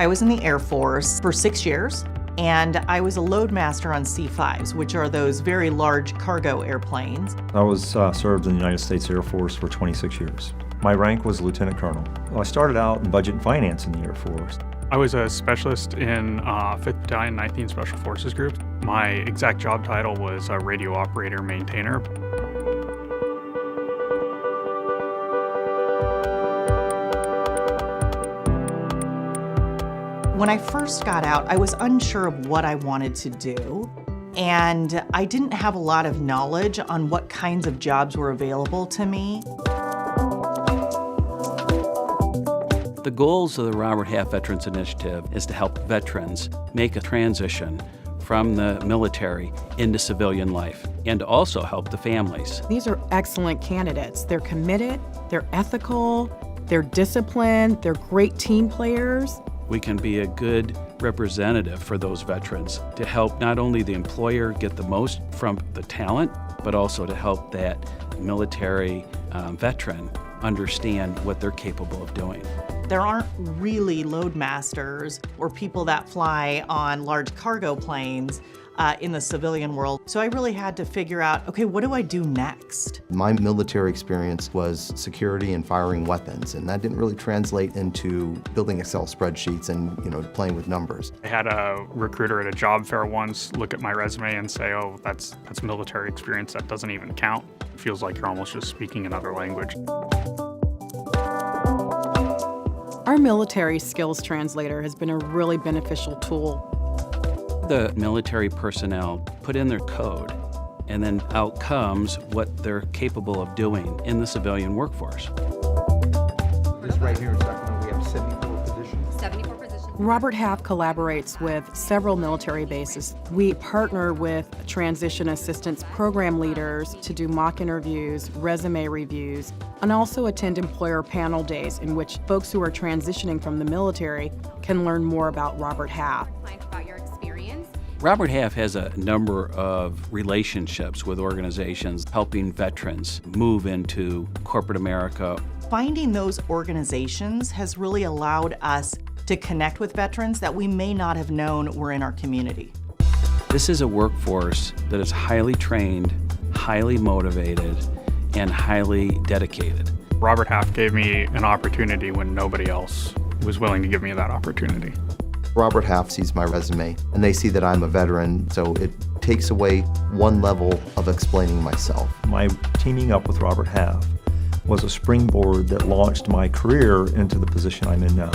I was in the Air Force for 6 years, and I was a loadmaster on C-5s, which are those very large cargo airplanes. I was served in the United States Air Force for 26 years. My rank was Lieutenant Colonel. Well, I started out in budget and finance in the Air Force. I was a specialist in 5th Battalion, 19th Special Forces Group. My exact job title was a radio operator maintainer. When I first got out, I was unsure of what I wanted to do, and I didn't have a lot of knowledge on what kinds of jobs were available to me. The goals of the Robert Half Veterans Initiative is to help veterans make a transition from the military into civilian life and to also help the families. These are excellent candidates. They're committed, they're ethical, they're disciplined, they're great team players. We can be a good representative for those veterans to help not only the employer get the most from the talent, but also to help that military veteran understand what they're capable of doing. There aren't really loadmasters or people that fly on large cargo planes in the civilian world. So I really had to figure out, okay, what do I do next? My military experience was security and firing weapons, and that didn't really translate into building Excel spreadsheets and, playing with numbers. I had a recruiter at a job fair once look at my resume and say, oh, that's military experience, that doesn't even count. It feels like you're almost just speaking another language. Our military skills translator has been a really beneficial tool. The military personnel put in their code, and then out comes what they're capable of doing in the civilian workforce. This right here in Sacramento, we have 74 positions. 74 positions. Robert Half collaborates with several military bases. We partner with transition assistance program leaders to do mock interviews, resume reviews, and also attend employer panel days in which folks who are transitioning from the military can learn more about Robert Half. About your experience. Robert Half has a number of relationships with organizations helping veterans move into corporate America. Finding those organizations has really allowed us to connect with veterans that we may not have known were in our community. This is a workforce that is highly trained, highly motivated, and highly dedicated. Robert Half gave me an opportunity when nobody else was willing to give me that opportunity. Robert Half sees my resume, and they see that I'm a veteran, so it takes away one level of explaining myself. My teaming up with Robert Half was a springboard that launched my career into the position I'm in now.